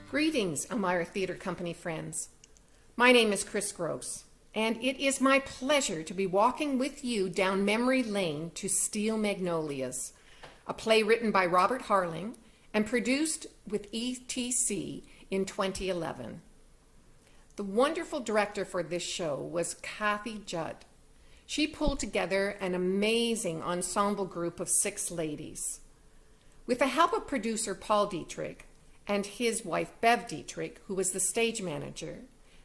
Greetings, Elmira Theatre Company friends. My name is Chris Grose, and it is my pleasure to be walking with you down memory lane to Steel Magnolias, a play written by Robert Harling and produced with ETC in 2011. The wonderful director for this show was Kathy Judd. She pulled together an amazing ensemble group of 6 ladies. With the help of producer Paul Dietrich and his wife Bev Dietrich, who was the stage manager,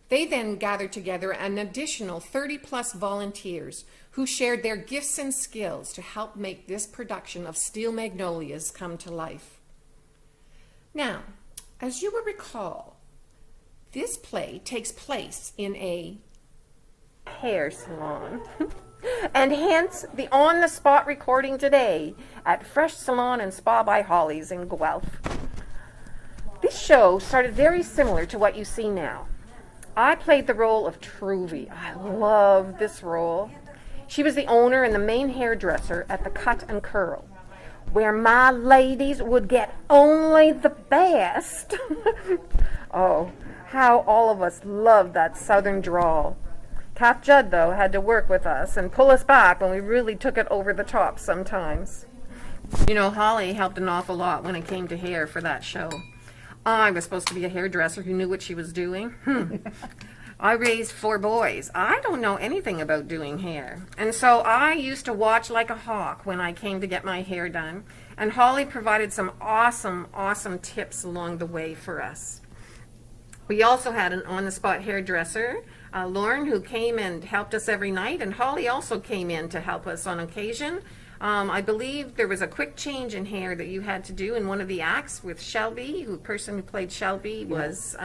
they then gathered together an additional 30-plus volunteers who shared their gifts and skills to help make this production of Steel Magnolias come to life. Now, as you will recall, this play takes place in a hair salon, and hence the on-the-spot recording today at Fresh Salon and Spa by Holly's in Guelph. This show started very similar to what you see now. I played the role of Truvy. I love this role. She was the owner and the main hairdresser at the Cut and Curl, where my ladies would get only the best. Oh, how all of us loved that southern drawl. Kath Judd, though, had to work with us and pull us back when we really took it over the top sometimes. You know, Holly helped an awful lot when it came to hair for that show. I was supposed to be a hairdresser who knew what she was doing. I raised 4 boys. I don't know anything about doing hair. And so I used to watch like a hawk when I came to get my hair done. And Holly provided some awesome tips along the way for us. We also had an on-the-spot hairdresser, Lauren, who came and helped us every night. And Holly also came in to help us on occasion. I believe there was a quick change in hair that you had to do in one of the acts with Shelby. The person who played Shelby was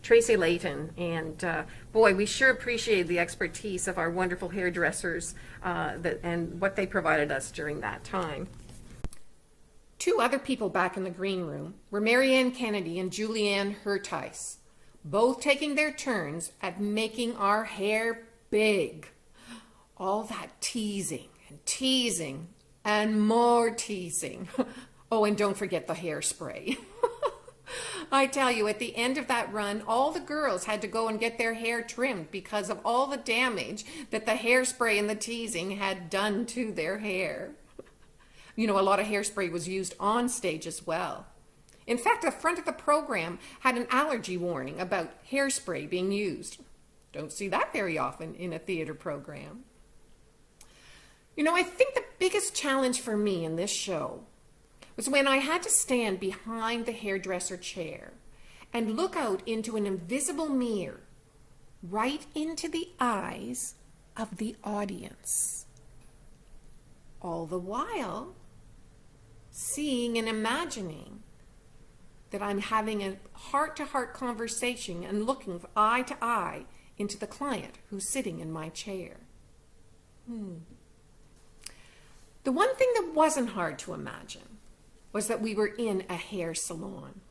Tracy Layton. And boy, we sure appreciated the expertise of our wonderful hairdressers and what they provided us during that time. 2 other people back in the green room were Marianne Kennedy and Julianne Hertice, both taking their turns at making our hair big. All that teasing and more teasing. Oh, and don't forget the hairspray. I tell you, at the end of that run, all the girls had to go and get their hair trimmed because of all the damage that the hairspray and the teasing had done to their hair. You know, a lot of hairspray was used on stage as well. In fact, the front of the program had an allergy warning about hairspray being used. Don't see that very often in a theater program. You know, I think the biggest challenge for me in this show was when I had to stand behind the hairdresser chair and look out into an invisible mirror right into the eyes of the audience. All the while, seeing and imagining that I'm having a heart-to-heart conversation and looking eye to eye into the client who's sitting in my chair. The one thing that wasn't hard to imagine was that we were in a hair salon.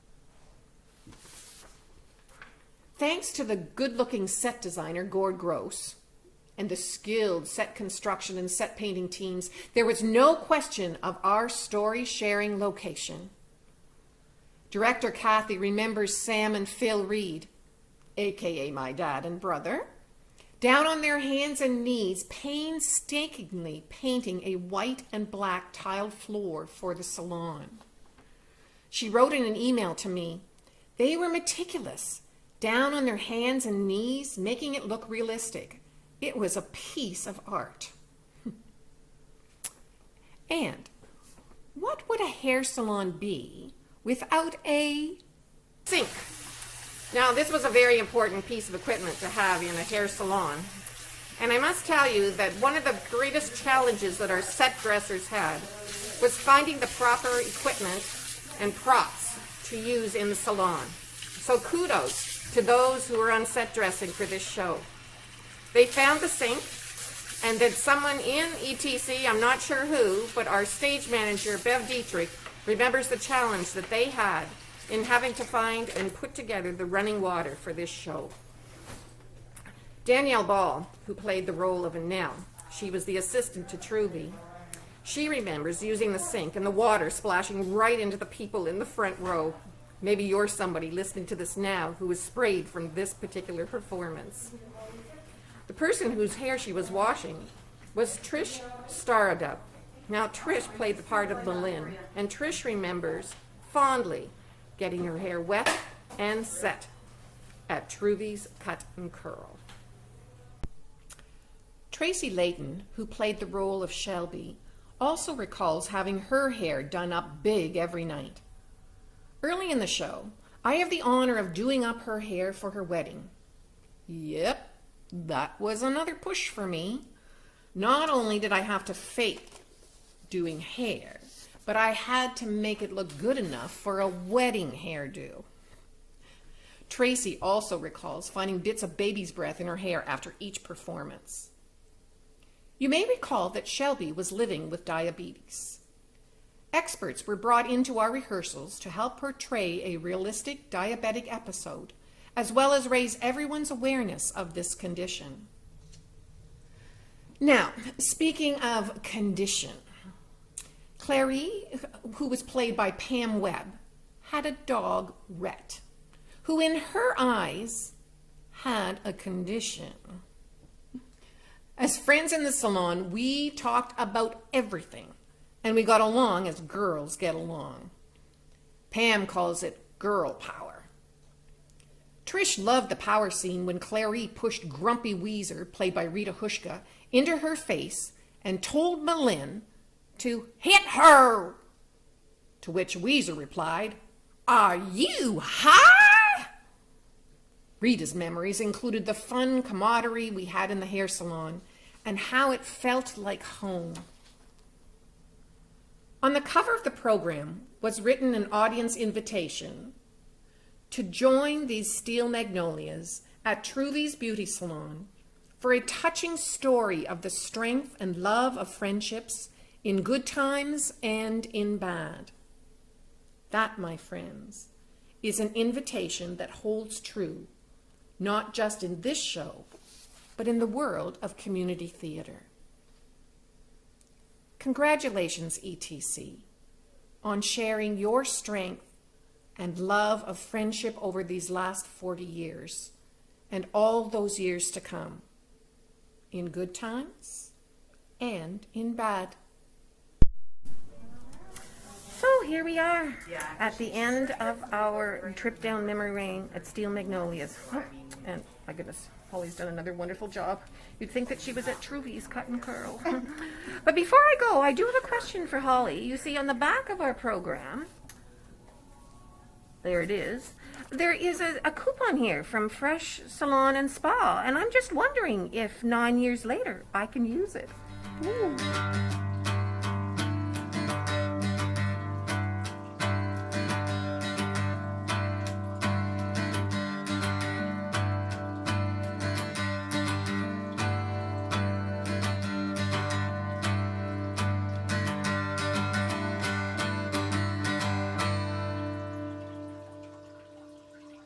Thanks to the good-looking set designer, Chris Grose, and the skilled set construction and set painting teams, there was no question of our story-sharing location. Director Kathy remembers Sam and Phil Reed, aka my dad and brother, down on their hands and knees, painstakingly painting a white and black tiled floor for the salon. She wrote in an email to me, they were meticulous, down on their hands and knees, making it look realistic. It was a piece of art. And what would a hair salon be without a sink? Now, this was a very important piece of equipment to have in a hair salon. And I must tell you that one of the greatest challenges that our set dressers had was finding the proper equipment and props to use in the salon. So kudos to those who were on set dressing for this show. They found the sink, and then someone in ETC, I'm not sure who, but our stage manager, Bev Dietrich, remembers the challenge that they had in having to find and put together the running water for this show. Danielle Ball, who played the role of Annelle, she was the assistant to Truvy. She remembers using the sink and the water splashing right into the people in the front row. Maybe you're somebody listening to this now who was sprayed from this particular performance. The person whose hair she was washing was Trish Staradup. Now, Trish played the part of Malin, and Trish remembers fondly getting her hair wet and set at Truvy's Cut and Curl. Tracy Layton, who played the role of Shelby, also recalls having her hair done up big every night. Early in the show, I have the honor of doing up her hair for her wedding. Yep, that was another push for me. Not only did I have to fake doing hair, but I had to make it look good enough for a wedding hairdo. Tracy also recalls finding bits of baby's breath in her hair after each performance. You may recall that Shelby was living with diabetes. Experts were brought into our rehearsals to help portray a realistic diabetic episode, as well as raise everyone's awareness of this condition. Now, speaking of condition, Clary, who was played by Pam Webb, had a dog, Rhett, who in her eyes had a condition. As friends in the salon, we talked about everything, and we got along as girls get along. Pam calls it girl power. Trish loved the power scene when Clary pushed Grumpy Weezer, played by Rita Hushka, into her face and told Malin to hit her, to which Weezer replied, "Are you high?" Rita's memories included the fun camaraderie we had in the hair salon and how it felt like home. On the cover of the program was written an audience invitation to join these Steel Magnolias at Truvy's Beauty Salon for a touching story of the strength and love of friendships in good times and in bad. That, my friends, is an invitation that holds true, not just in this show, but in the world of community theater. Congratulations, ETC, on sharing your strength and love of friendship over these last 40 years and all those years to come, in good times and in bad. So here we are at the end of our trip down memory lane at Steel Magnolias. Oh, and my goodness, Holly's done another wonderful job. You'd think that she was at Truvy's Cut and Curl. But before I go, I do have a question for Holly. You see, on the back of our program, there it is, there is a coupon here from Fresh Salon and Spa, and I'm just wondering if 9 years later I can use it. Ooh.